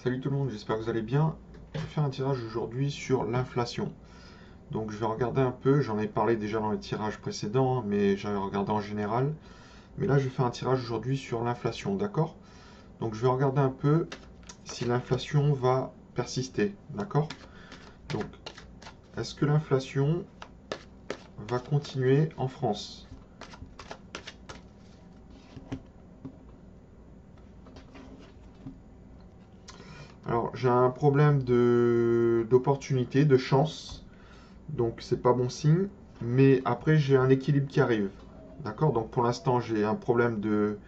Salut tout le monde, j'espère que vous allez bien. Je vais faire un tirage aujourd'hui sur l'inflation. Donc je vais regarder un peu, j'en ai parlé déjà dans les tirages précédents, mais j'avais regardé en général. Mais là je vais faire un tirage aujourd'hui sur l'inflation, d'accord? Donc je vais regarder un peu si l'inflation va persister, d'accord? Donc est-ce que l'inflation va continuer en France? Alors j'ai un problème d'opportunité, de chance. Donc c'est pas bon signe. Mais après j'ai un équilibre qui arrive. D'accord? Donc pour l'instant j'ai un problème de.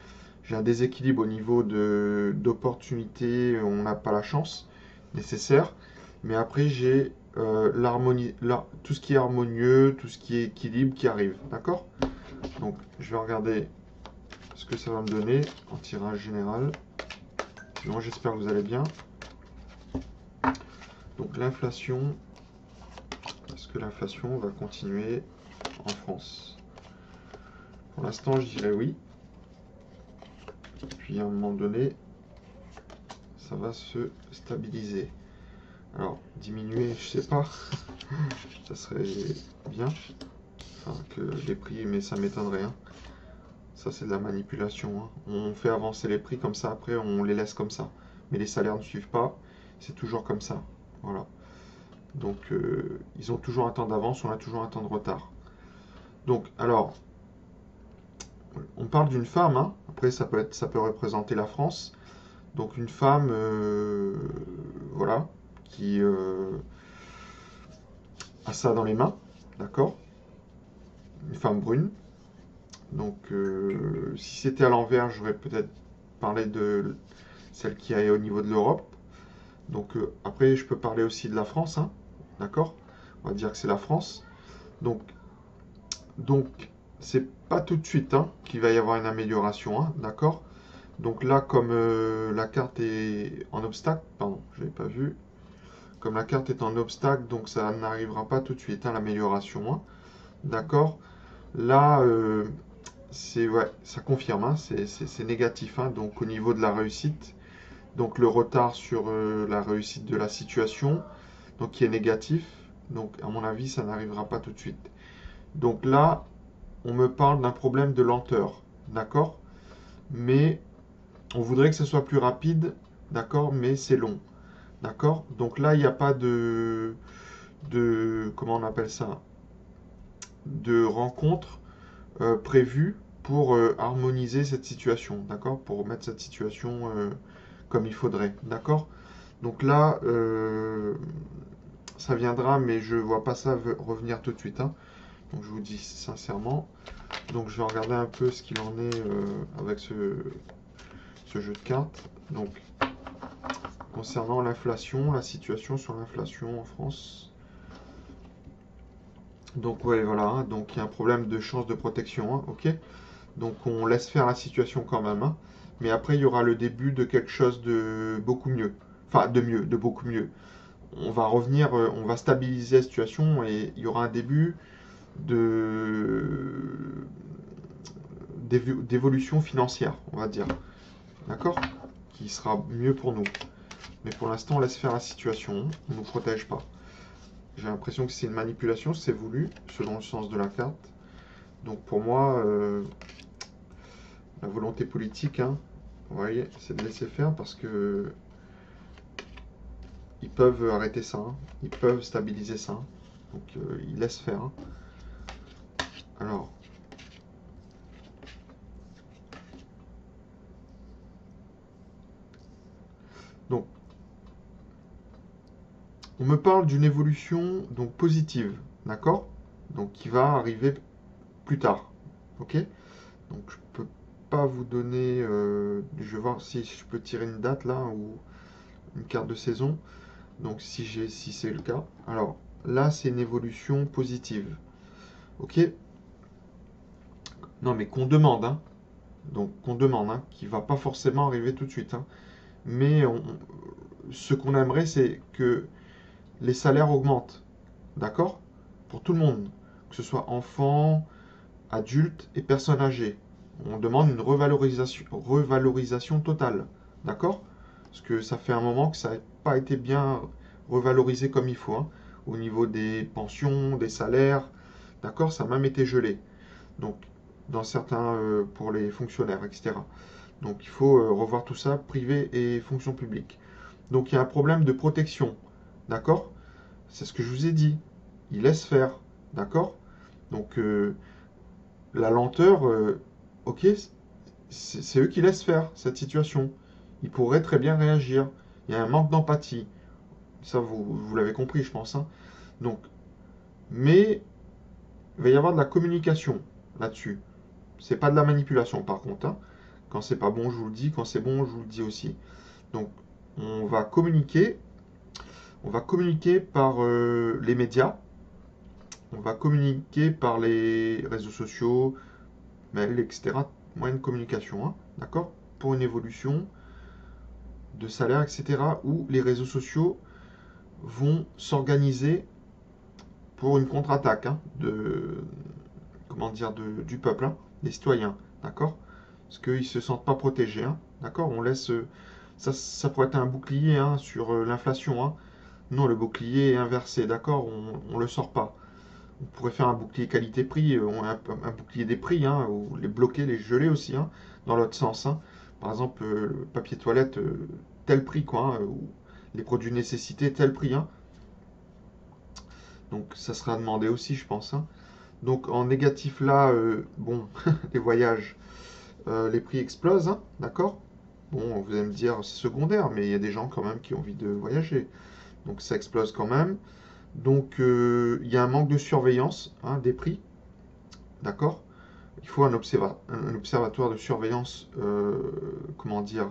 J'ai un déséquilibre au niveau d'opportunité, on n'a pas la chance nécessaire. Mais après j'ai l'harmonie, tout ce qui est harmonieux, tout ce qui est équilibre qui arrive. D'accord? Donc je vais regarder ce que ça va me donner en tirage général. Sinon j'espère que vous allez bien. Donc l'inflation, est-ce que l'inflation va continuer en France? Pour l'instant, je dirais oui. Puis à un moment donné, ça va se stabiliser. Alors, diminuer, je sais pas. Ça serait bien. Enfin, que les prix, mais ça m'étonnerait. Hein. Ça, c'est de la manipulation. Hein. On fait avancer les prix comme ça, après, on les laisse comme ça. Mais les salaires ne suivent pas. C'est toujours comme ça. Voilà. Donc, ils ont toujours un temps d'avance, on a toujours un temps de retard. Donc, alors, on parle d'une femme, hein. Après ça peut représenter la France. Donc une femme, voilà, qui a ça dans les mains, d'accord? Une femme brune. Donc si c'était à l'envers, j'aurais peut-être parlé de celle qui est au niveau de l'Europe. Donc après, je peux parler aussi de la France, hein, d'accord? On va dire que c'est la France. Donc, donc c'est pas tout de suite hein, qu'il va y avoir une amélioration, hein, d'accord? Donc là, comme la carte est en obstacle, pardon, je l'avais pas vu. Comme la carte est en obstacle, donc ça n'arrivera pas tout de suite, hein, l'amélioration. Hein. D'accord? Là, c'est ouais, ça confirme, hein, c'est négatif. Hein, donc au niveau de la réussite, donc le retard sur la réussite de la situation, donc qui est négatif. Donc à mon avis, ça n'arrivera pas tout de suite. Donc là, on me parle d'un problème de lenteur. D'accord? Mais on voudrait que ce soit plus rapide, d'accord, mais c'est long. D'accord? Donc là, il n'y a pas comment on appelle ça? De rencontre prévue pour harmoniser cette situation. D'accord? Pour remettre cette situation comme il faudrait. D'accord? Donc là, ça viendra, mais je vois pas ça revenir tout de suite. Hein. Donc je vous dis sincèrement. Donc je vais regarder un peu ce qu'il en est avec ce jeu de cartes. Donc concernant l'inflation, la situation sur l'inflation en France. Donc ouais, voilà, hein, donc il y a un problème de chance de protection, hein, ok? Donc on laisse faire la situation quand même, hein, mais après il y aura le début de quelque chose de beaucoup mieux. Enfin, de mieux, de beaucoup mieux. On va revenir, on va stabiliser la situation et il y aura un début de d'évolution financière, on va dire. D'accord? Qui sera mieux pour nous. Mais pour l'instant, on laisse faire la situation, on ne nous protège pas. J'ai l'impression que c'est une manipulation, c'est voulu, selon le sens de la carte. Donc pour moi, la volonté politique, hein, vous voyez, c'est de laisser faire parce que ils peuvent arrêter ça, hein, ils peuvent stabiliser ça. Hein. Donc ils laissent faire. Hein. Alors, donc, on me parle d'une évolution donc positive, d'accord? Donc qui va arriver plus tard, ok? Donc je peux pas vous donner, je vais voir si je peux tirer une date là ou une carte de saison. Donc si c'est le cas. Alors là c'est une évolution positive. Ok? Non mais qu'on demande, hein. Donc qu'on demande, hein, qui va pas forcément arriver tout de suite. Hein. Mais ce qu'on aimerait c'est que les salaires augmentent. D'accord? Pour tout le monde. Que ce soit enfants, adultes et personnes âgées. On demande une revalorisation totale. D'accord? parce que ça fait un moment que ça n'a pas été bien revalorisé comme il faut, hein, au niveau des pensions, des salaires, d'accord, ça a même été gelé. Donc, dans certains, pour les fonctionnaires, etc. Donc, il faut revoir tout ça, privé et fonction publique. Donc, il y a un problème de protection, d'accord? C'est ce que je vous ai dit. Ils laissent faire, d'accord? Donc, la lenteur, ok, c'est eux qui laissent faire cette situation. Ils pourraient très bien réagir. Il y a un manque d'empathie. Ça, vous l'avez compris, je pense, hein. Donc, mais il va y avoir de la communication là-dessus. C'est pas de la manipulation, par contre, hein. Quand c'est pas bon, je vous le dis. Quand c'est bon, je vous le dis aussi. Donc, on va communiquer. On va communiquer par les médias. On va communiquer par les réseaux sociaux, mails, etc. Moyens de communication, hein, d'accord? Pour une évolution de salaire, etc. Où les réseaux sociaux vont s'organiser pour une contre-attaque, hein, comment dire, du peuple, hein, des citoyens, d'accord? Parce qu'ils ne se sentent pas protégés, hein, d'accord? On laisse, ça pourrait être un bouclier, hein, sur l'inflation, hein. Non, le bouclier est inversé, d'accord? On ne le sort pas. On pourrait faire un bouclier qualité-prix, un bouclier des prix, hein, ou les bloquer, les geler aussi, hein, dans l'autre sens, hein. Par exemple, le papier toilette, tel prix, quoi, hein, ou les produits de nécessité, tel prix, hein. Donc ça sera demandé aussi, je pense, hein. Donc en négatif là, bon, les voyages, les prix explosent, hein, d'accord? Bon, vous allez me dire, c'est secondaire, mais il y a des gens quand même qui ont envie de voyager. Donc ça explose quand même. Donc il y a un manque de surveillance, hein, des prix, d'accord? Il faut un observatoire de surveillance, comment dire,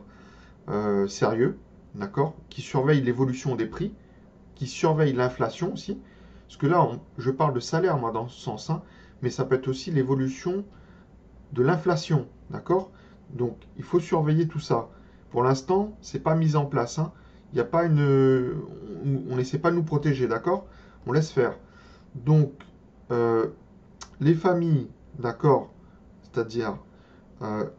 sérieux, d'accord? Qui surveille l'évolution des prix, qui surveille l'inflation aussi. Parce que là, je parle de salaire, moi, dans ce sens, hein, mais ça peut être aussi l'évolution de l'inflation, d'accord? Donc, il faut surveiller tout ça. Pour l'instant, c'est pas mis en place, hein. Il n'y a pas une, on n'essaie pas de nous protéger, d'accord? On laisse faire. Donc, euh, les familles, d'accord? C'est-à-dire, euh,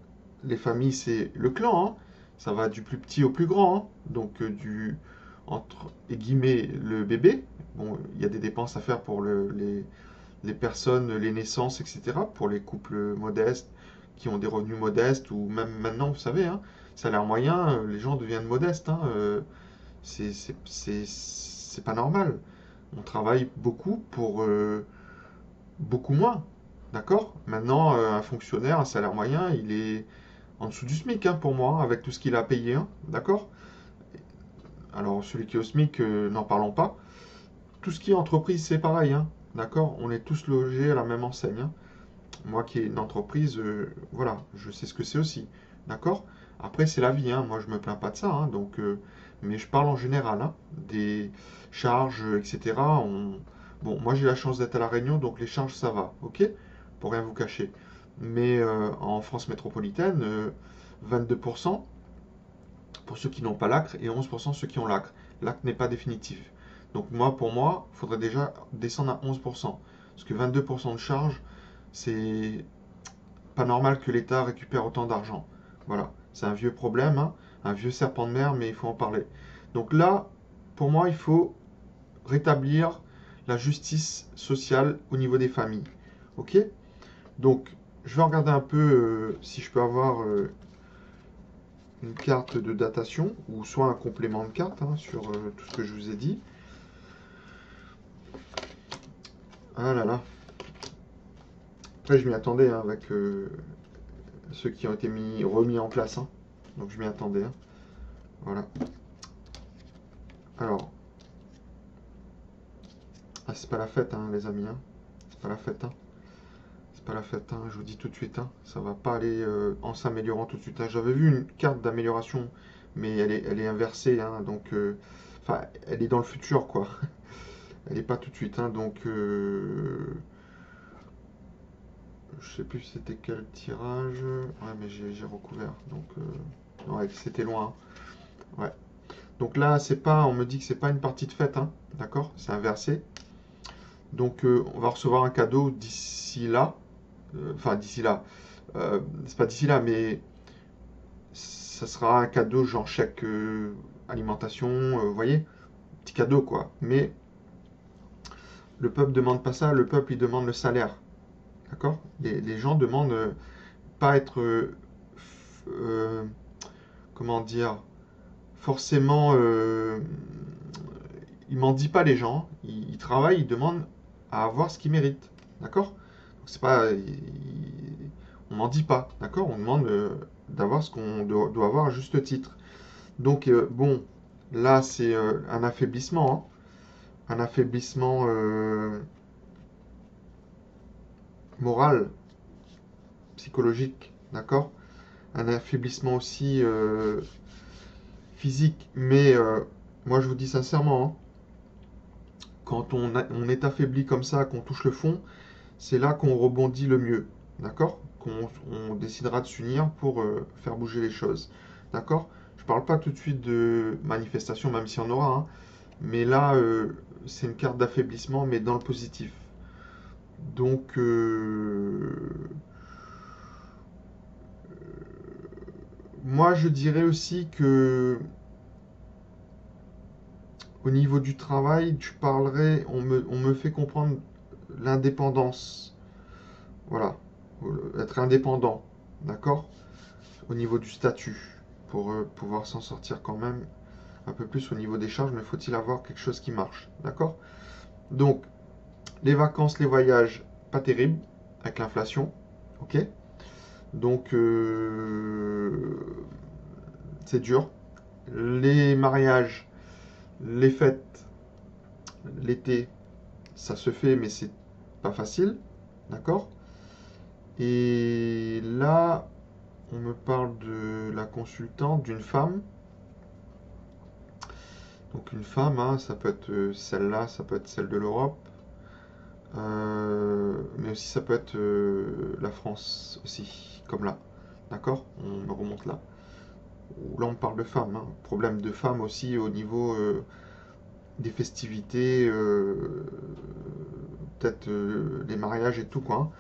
les familles, c'est le clan, hein. Ça va du plus petit au plus grand, hein. Donc, entre guillemets, le bébé. Bon, il y a des dépenses à faire pour les personnes, les naissances, etc. Pour les couples modestes, qui ont des revenus modestes, ou même maintenant, vous savez, hein, salaire moyen, les gens deviennent modestes, hein. C'est pas normal. On travaille beaucoup pour beaucoup moins. D'accord? Maintenant, un fonctionnaire, un salaire moyen, il est en dessous du SMIC, hein, pour moi, avec tout ce qu'il a payé, hein. D'accord? Alors, celui qui est au SMIC, n'en parlons pas. Tout ce qui est entreprise, c'est pareil, hein. D'accord? On est tous logés à la même enseigne, hein. Moi qui ai une entreprise, voilà, je sais ce que c'est aussi. D'accord? Après, c'est la vie, hein. Moi, je me plains pas de ça, hein. Donc, mais je parle en général, hein, des charges, etc. Bon, moi, j'ai la chance d'être à La Réunion, donc les charges, ça va, ok? Pour rien vous cacher. Mais en France métropolitaine, 22% pour ceux qui n'ont pas l'acre et 11% ceux qui ont l'acre. L'acre n'est pas définitif. Donc moi, pour moi, il faudrait déjà descendre à 11%. Parce que 22% de charge, c'est pas normal que l'État récupère autant d'argent. Voilà, c'est un vieux problème, hein, un vieux serpent de mer, mais il faut en parler. Donc là, pour moi, il faut rétablir la justice sociale au niveau des familles. Ok? Donc, je vais regarder un peu si je peux avoir une carte de datation ou soit un complément de carte, hein, sur tout ce que je vous ai dit. Ah là là. Après, je m'y attendais, hein, avec ceux qui ont été remis en place, hein. Donc je m'y attendais, hein. Voilà. Alors, ah, c'est pas la fête, hein, les amis, hein. C'est pas la fête, hein. C'est pas la fête, hein, je vous dis tout de suite, hein. Ça va pas aller en s'améliorant tout de suite, hein. J'avais vu une carte d'amélioration, mais elle est inversée, hein, donc enfin, elle est dans le futur, quoi. Elle est pas tout de suite, hein, donc je sais plus c'était quel tirage. Ouais, mais j'ai recouvert, donc ouais, c'était loin, hein. Ouais. Donc là, c'est pas, on me dit que c'est pas une partie de fête, hein, d'accord? C'est inversé. Donc on va recevoir un cadeau d'ici là. Enfin, d'ici là. C'est pas d'ici là, mais ça sera un cadeau, genre chèque alimentation, vous voyez, petit cadeau quoi. Mais le peuple demande pas ça, le peuple il demande le salaire. D'accord? Les gens demandent pas être, comment dire, forcément, ils mendient pas les gens, ils travaillent, ils demandent à avoir ce qu'ils méritent. D'accord? Donc c'est pas, on mendie pas, d'accord? On demande d'avoir ce qu'on doit avoir à juste titre. Donc bon, là c'est un affaiblissement, hein. Un affaiblissement moral, psychologique, d'accord? Un affaiblissement aussi physique. Mais moi, je vous dis sincèrement, hein, quand on est affaibli comme ça, qu'on touche le fond, c'est là qu'on rebondit le mieux, d'accord? On décidera de s'unir pour faire bouger les choses, d'accord? Je parle pas tout de suite de manifestation, même s'il y en aura, hein, mais là, c'est une carte d'affaiblissement, mais dans le positif. Donc, moi, je dirais aussi que au niveau du travail, tu parlerais, on me fait comprendre l'indépendance. Voilà, être indépendant, d'accord? Au niveau du statut, pour pouvoir s'en sortir quand même un peu plus au niveau des charges, mais faut-il avoir quelque chose qui marche, d'accord? Donc, les vacances, les voyages, pas terrible, avec l'inflation, ok? Donc, c'est dur. Les mariages, les fêtes, l'été, ça se fait, mais c'est pas facile, d'accord? Et là, on me parle de la consultante, d'une femme. Donc une femme, hein, ça peut être celle-là, ça peut être celle de l'Europe, mais aussi ça peut être la France aussi, comme là, d'accord? On me remonte là. Là, on parle de femmes, hein. Problème de femmes aussi au niveau des festivités, peut-être les mariages et tout, quoi, hein.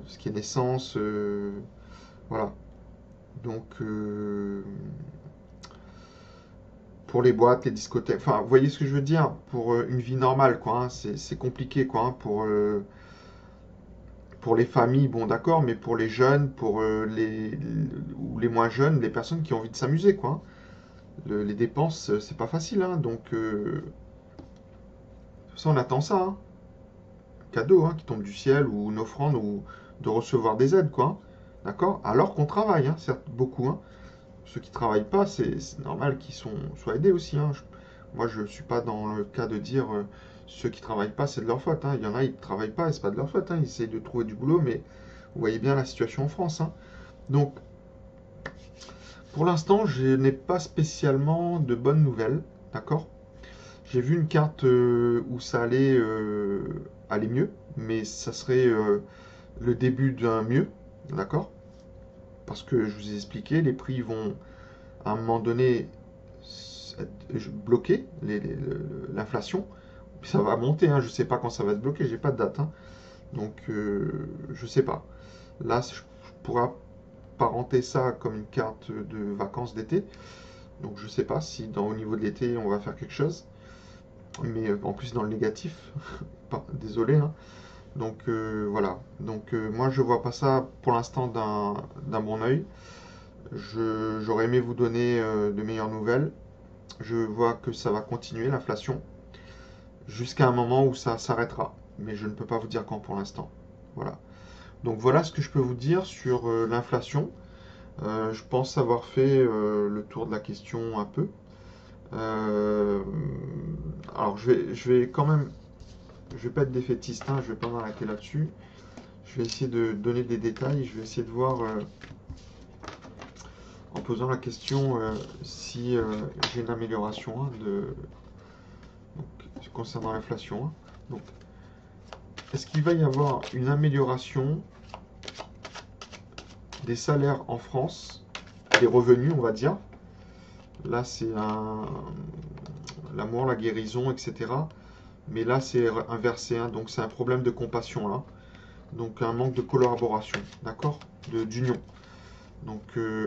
Ce qui est naissance, voilà. Donc, pour les boîtes, les discothèques, enfin, vous voyez ce que je veux dire? Pour une vie normale, quoi, hein, c'est compliqué, quoi, hein, pour les familles, bon, d'accord, mais pour les jeunes, pour ou les moins jeunes, les personnes qui ont envie de s'amuser, quoi, hein. Les dépenses, c'est pas facile, hein, donc, ça, on attend ça, hein. Cadeau, hein, qui tombe du ciel, ou une offrande, ou de recevoir des aides, quoi, hein. D'accord? Alors qu'on travaille, hein, certes, beaucoup, hein. Ceux qui travaillent pas, c'est normal qu'ils soient aidés aussi, hein. Moi, je suis pas dans le cas de dire ceux qui travaillent pas, c'est de leur faute, hein. Il y en a, ils travaillent pas et c'est pas de leur faute, hein. Ils essayent de trouver du boulot, mais vous voyez bien la situation en France, hein. Donc, pour l'instant, je n'ai pas spécialement de bonnes nouvelles, d'accord? J'ai vu une carte où ça allait aller mieux, mais ça serait le début d'un mieux, d'accord? Parce que je vous ai expliqué, les prix vont à un moment donné bloquer l'inflation. Ça va monter, hein, je ne sais pas quand ça va être bloqué, j'ai pas de date, hein. Donc je ne sais pas. Là, je pourrais apparenter ça comme une carte de vacances d'été. Donc je ne sais pas si au niveau de l'été on va faire quelque chose. Mais en plus dans le négatif. Désolé, hein. Donc voilà. Donc moi je vois pas ça pour l'instant d'un bon oeil. J'aurais aimé vous donner de meilleures nouvelles. Je vois que ça va continuer l'inflation jusqu'à un moment où ça s'arrêtera. Mais je ne peux pas vous dire quand pour l'instant. Voilà. Donc voilà ce que je peux vous dire sur l'inflation. Je pense avoir fait le tour de la question un peu. Alors je vais quand même, je vais pas être défaitiste, hein, je vais pas m'arrêter là-dessus. Je vais essayer de donner des détails. Je vais essayer de voir en posant la question si j'ai une amélioration, hein, concernant l'inflation, hein. Donc, est-ce qu'il va y avoir une amélioration des salaires en France, des revenus, on va dire? Là, c'est l'amour, la guérison, etc. Mais là, c'est inversé, hein, donc c'est un problème de compassion, là. Donc, un manque de collaboration, d'accord? D'union. Donc,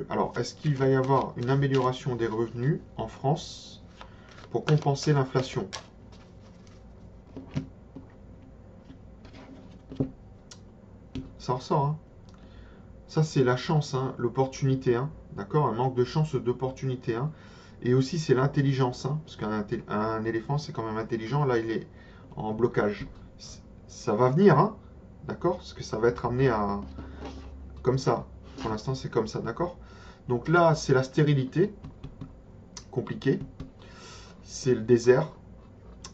alors, est-ce qu'il va y avoir une amélioration des revenus en France pour compenser l'inflation? Ça ressort, hein. Ça, c'est la chance, hein, l'opportunité, hein. D'accord? Un manque de chance, d'opportunité, hein. Et aussi, c'est l'intelligence, hein, parce qu'un éléphant, c'est quand même intelligent. Là, il est en blocage. Ça va venir, hein. D'accord? Parce que ça va être amené à... Comme ça. Pour l'instant, c'est comme ça, d'accord? Donc là, c'est la stérilité. Compliqué. C'est le désert.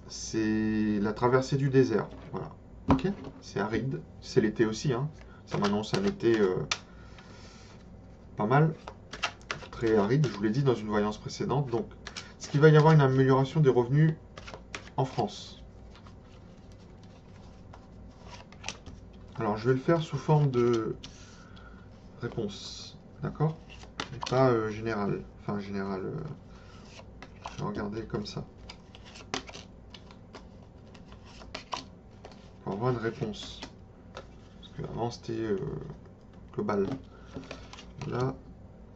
C'est la traversée du désert. Voilà. Ok? C'est aride. C'est l'été aussi, hein. Ça m'annonce un été pas mal. Très aride, je vous l'ai dit dans une voyance précédente. Donc, est-ce qu'il va y avoir une amélioration des revenus en France? Alors, je vais le faire sous forme de réponse. D'accord? Et pas général. Enfin, général. Je vais regarder comme ça. Pour avoir une réponse. Parce qu'avant, c'était global. Là,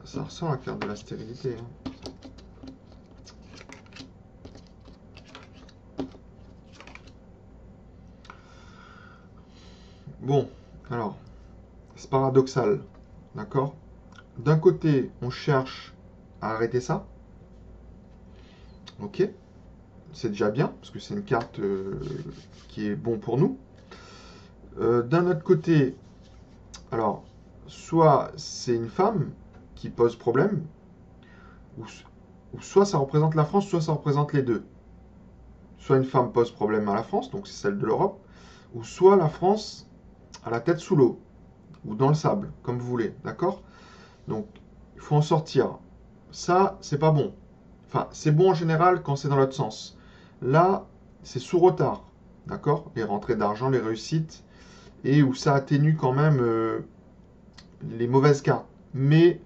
ça ressent la carte de la stérilité. Hein. Bon, alors, c'est paradoxal. D'accord? D'un côté, on cherche à arrêter ça. Ok? C'est déjà bien, parce que c'est une carte qui est bon pour nous. D'un autre côté, alors, soit c'est une femme qui pose problème, ou soit ça représente la France, soit ça représente les deux. Soit une femme pose problème à la France, donc c'est celle de l'Europe, ou soit la France a la tête sous l'eau, ou dans le sable, comme vous voulez, d'accord? Donc, il faut en sortir. Ça, c'est pas bon. Enfin, c'est bon en général quand c'est dans l'autre sens. Là, c'est sous retard, d'accord? Les rentrées d'argent, les réussites, et où ça atténue quand même les mauvaises cartes. Mais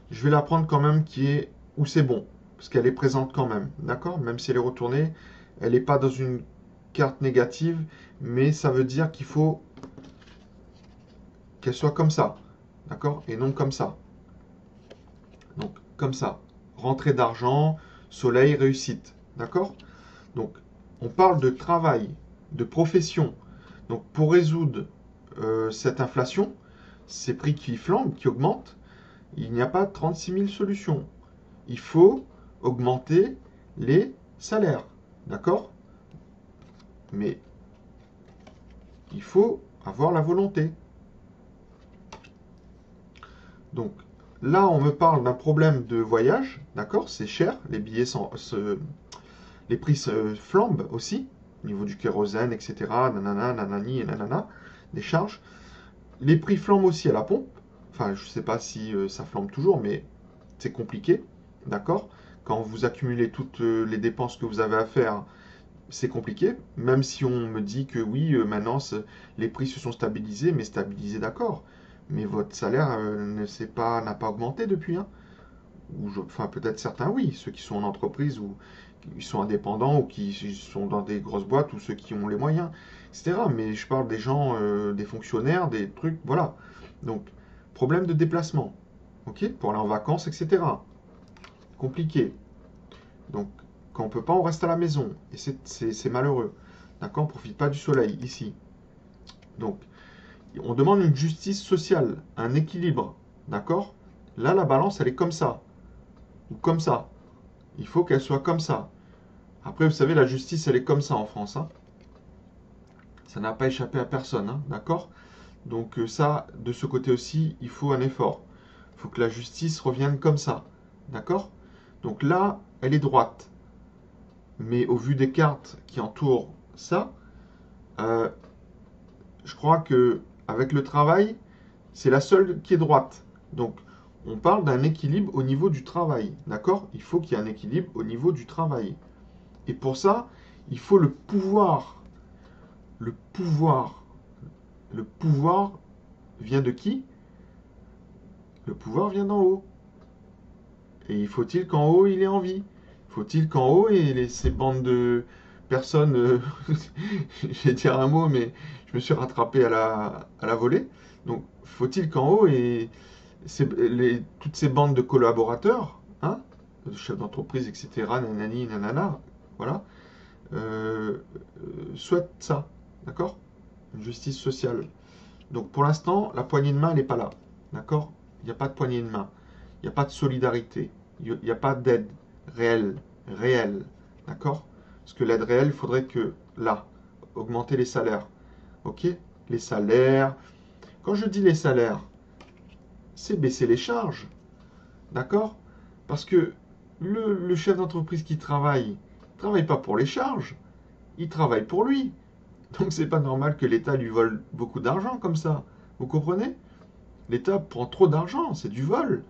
je vais la prendre quand même qui est où c'est bon, parce qu'elle est présente quand même, d'accord? Même si elle est retournée, elle n'est pas dans une carte négative, mais ça veut dire qu'il faut qu'elle soit comme ça, d'accord? Et non comme ça. Donc, comme ça. Rentrée d'argent, soleil, réussite, d'accord? Donc, on parle de travail, de profession. Donc, pour résoudre cette inflation, ces prix qui flambent, qui augmentent, il n'y a pas 36 000 solutions. Il faut augmenter les salaires, d'accord? Mais il faut avoir la volonté. Donc, là, on me parle d'un problème de voyage, d'accord? C'est cher, les billets les prix se flambent aussi, au niveau du kérosène, etc. Nanana, nanani et nanana, des charges. Les prix flambent aussi à la pompe. Enfin, je ne sais pas si ça flambe toujours, mais c'est compliqué, d'accord? Quand vous accumulez toutes les dépenses que vous avez à faire, c'est compliqué. Même si on me dit que oui, maintenant, les prix se sont stabilisés, mais stabilisés, d'accord. Mais votre salaire n'a pas augmenté depuis, hein. Enfin, peut-être certains, oui, ceux qui sont en entreprise ou qui sont indépendants ou qui sont dans des grosses boîtes ou ceux qui ont les moyens, etc. Mais je parle des gens, des fonctionnaires, des trucs, voilà. Donc, problème de déplacement, ok, pour aller en vacances, etc. Compliqué. Donc, quand on peut pas, on reste à la maison. Et c'est malheureux. D'accord? On profite pas du soleil ici. Donc, on demande une justice sociale, un équilibre. D'accord? Là, la balance, elle est comme ça. Ou comme ça. Il faut qu'elle soit comme ça. Après, vous savez, la justice, elle est comme ça en France. Hein. Ça n'a pas échappé à personne. Hein, d'accord? Donc ça, de ce côté aussi, il faut un effort. Il faut que la justice revienne comme ça. D'accord? Donc là, elle est droite. Mais au vu des cartes qui entourent ça, euh, je crois que avec le travail, c'est la seule qui est droite. Donc, on parle d'un équilibre au niveau du travail. D'accord? Il faut qu'il y ait un équilibre au niveau du travail. Et pour ça, il faut le pouvoir. Le pouvoir. Le pouvoir vient de qui? Le pouvoir vient d'en haut. Et faut-il qu'en haut, il ait envie? Faut-il qu'en haut, ces bandes de personnes, je vais dire un mot, mais je me suis rattrapé à la volée. Donc, faut-il qu'en haut, toutes ces bandes de collaborateurs, hein, de chefs d'entreprise, etc., nanani, nanana, voilà, euh, souhaitent ça, d'accord? Une justice sociale. Donc pour l'instant, la poignée de main, elle n'est pas là, d'accord? Il n'y a pas de poignée de main, il n'y a pas de solidarité, il n'y a pas d'aide réelle, d'accord? Parce que l'aide réelle, il faudrait que, là, augmenter les salaires, ok? Les salaires, quand je dis les salaires, c'est baisser les charges, d'accord? Parce que le chef d'entreprise qui travaille, ne travaille pas pour les charges, il travaille pour lui. Donc c'est pas normal que l'État lui vole beaucoup d'argent comme ça. Vous comprenez? L'État prend trop d'argent, c'est du vol.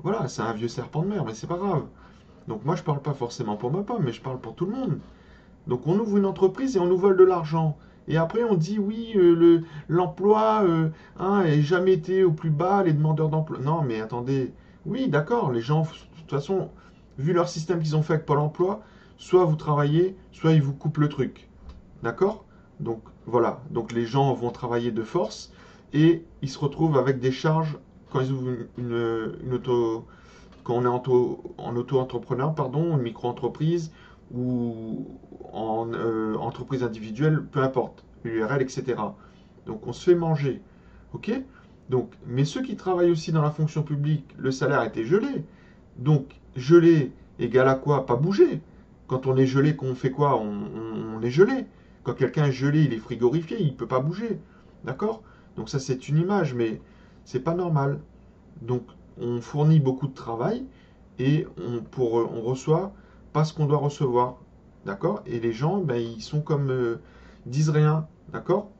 Voilà, c'est un vieux serpent de mer, mais c'est pas grave. Donc moi je parle pas forcément pour ma pomme, mais je parle pour tout le monde. Donc on ouvre une entreprise et on nous vole de l'argent. Et après on dit oui, l'emploi hein, est jamais été au plus bas, les demandeurs d'emploi. Non mais attendez, oui d'accord, les gens, de toute façon, vu leur système qu'ils ont fait avec Pôle emploi, soit vous travaillez, soit ils vous coupent le truc. D'accord? Donc voilà, donc les gens vont travailler de force et ils se retrouvent avec des charges quand ils ouvrent une auto, quand on est en auto-entrepreneur, pardon, une micro-entreprise ou en entreprise individuelle, peu importe, URL, etc. Donc on se fait manger. Ok? Donc, mais ceux qui travaillent aussi dans la fonction publique, le salaire était gelé. Donc, gelé égale à quoi? Pas bouger. Quand on est gelé, qu'on fait quoi? On est gelé. Quand quelqu'un est gelé, il est frigorifié, il ne peut pas bouger. D'accord? Donc ça c'est une image, mais c'est pas normal. Donc on fournit beaucoup de travail et on reçoit pas ce qu'on doit recevoir. D'accord? Et les gens, ben, ils sont comme disent rien. D'accord?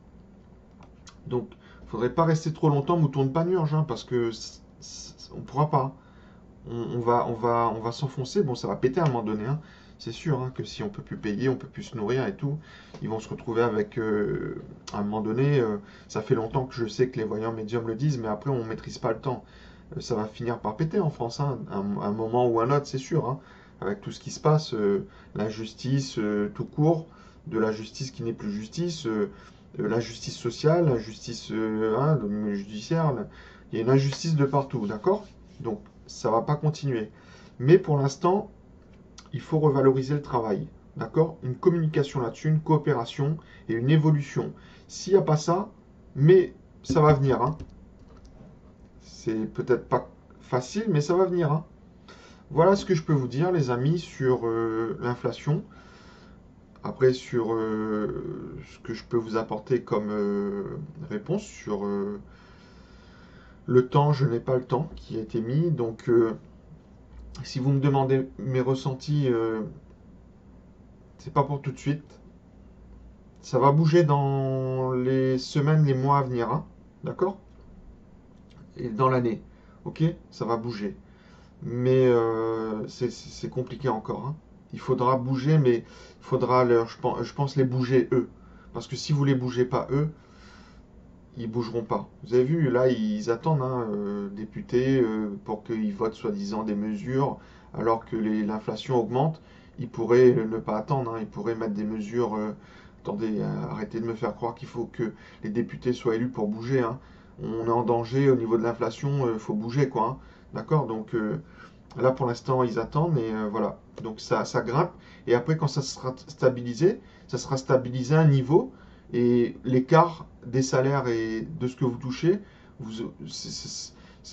Donc il ne faudrait pas rester trop longtemps mouton de panurge, hein, parce que on ne pourra pas. On va s'enfoncer. Bon, ça va péter à un moment donné, hein. C'est sûr hein, que si on peut plus payer, on peut plus se nourrir et tout, ils vont se retrouver avec, à un moment donné, ça fait longtemps que je sais que les voyants médiums le disent, mais après on maîtrise pas le temps. Ça va finir par péter en France, hein, un moment ou un autre, c'est sûr, hein, avec tout ce qui se passe, l'injustice tout court, de la justice qui n'est plus justice, la justice sociale, la justice hein, judiciaire, il y a une injustice de partout, d'accord? Donc ça va pas continuer. Mais pour l'instant, il faut revaloriser le travail. D'accord? Une communication là-dessus, une coopération et une évolution. S'il n'y a pas ça, mais ça va venir. Hein. C'est peut-être pas facile, mais ça va venir. Hein. Voilà ce que je peux vous dire, les amis, sur l'inflation. Après, sur ce que je peux vous apporter comme réponse sur le temps, je n'ai pas le temps qui a été mis. Donc, si vous me demandez mes ressentis, c'est pas pour tout de suite. Ça va bouger dans les semaines, les mois à venir, hein. D'accord? Et dans l'année. Ok? Ça va bouger. Mais c'est compliqué encore, hein. Il faudra bouger, mais il faudra je pense les bouger eux. Parce que si vous les bougez pas eux, ils bougeront pas. Vous avez vu, là, ils attendent, hein, députés, pour qu'ils votent soi-disant des mesures, alors que l'inflation augmente. Ils pourraient ne pas attendre, hein, ils pourraient mettre des mesures. Attendez, arrêtez de me faire croire qu'il faut que les députés soient élus pour bouger, hein. On est en danger au niveau de l'inflation, il faut bouger, quoi, hein. D'accord? Donc là, pour l'instant, ils attendent, et voilà. Donc ça grimpe, et après, quand ça sera stabilisé à un niveau et l'écart des salaires et de ce que vous touchez,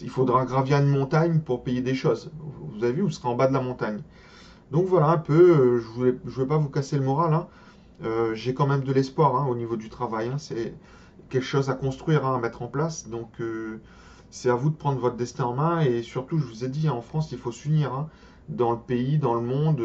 il faudra gravir une montagne pour payer des choses. Vous avez vu, vous serez en bas de la montagne. Donc voilà un peu, je ne vais pas vous casser le moral, hein. J'ai quand même de l'espoir hein, au niveau du travail, hein. C'est quelque chose à construire, hein, à mettre en place. Donc c'est à vous de prendre votre destin en main. Et surtout, je vous ai dit, hein, en France, il faut s'unir, hein. Dans le pays, dans le monde,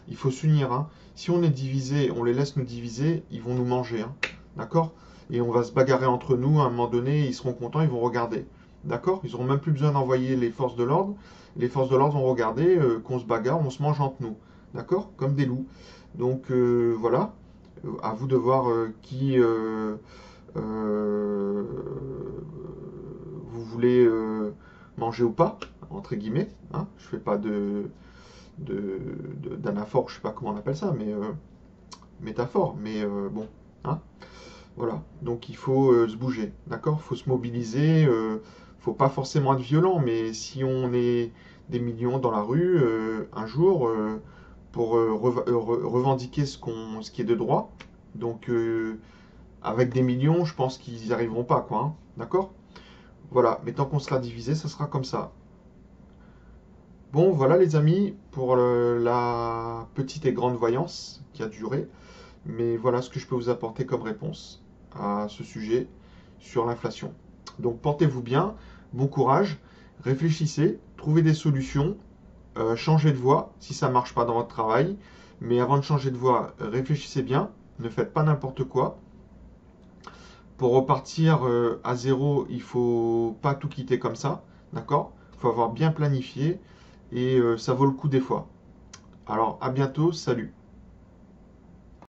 il faut s'unir, hein. Si on est divisé, on les laisse nous diviser, ils vont nous manger, hein. D'accord? Et on va se bagarrer entre nous, à un moment donné, ils seront contents, ils vont regarder. D'accord? Ils n'auront même plus besoin d'envoyer les forces de l'ordre. Les forces de l'ordre vont regarder qu'on se bagarre, on se mange entre nous. D'accord? Comme des loups. Donc voilà. À vous de voir qui euh, vous voulez manger ou pas, entre guillemets. Hein. Je fais pas d'anaphore, je sais pas comment on appelle ça, mais métaphore. Mais bon, hein. Voilà. Donc il faut se bouger, d'accord? Il faut se mobiliser, faut pas forcément être violent, mais si on est des millions dans la rue un jour pour revendiquer ce qui est de droit, donc avec des millions, je pense qu'ils n'y arriveront pas, quoi, hein. D'accord? Voilà, mais tant qu'on sera divisé, ça sera comme ça. Bon, voilà les amis, pour la petite et grande voyance qui a duré. Mais voilà ce que je peux vous apporter comme réponse à ce sujet sur l'inflation. Donc portez-vous bien, bon courage, réfléchissez, trouvez des solutions, changez de voie si ça ne marche pas dans votre travail. Mais avant de changer de voie, réfléchissez bien, ne faites pas n'importe quoi. Pour repartir à zéro, il ne faut pas tout quitter comme ça, d'accord? Il faut avoir bien planifié et ça vaut le coup des fois. Alors à bientôt, salut!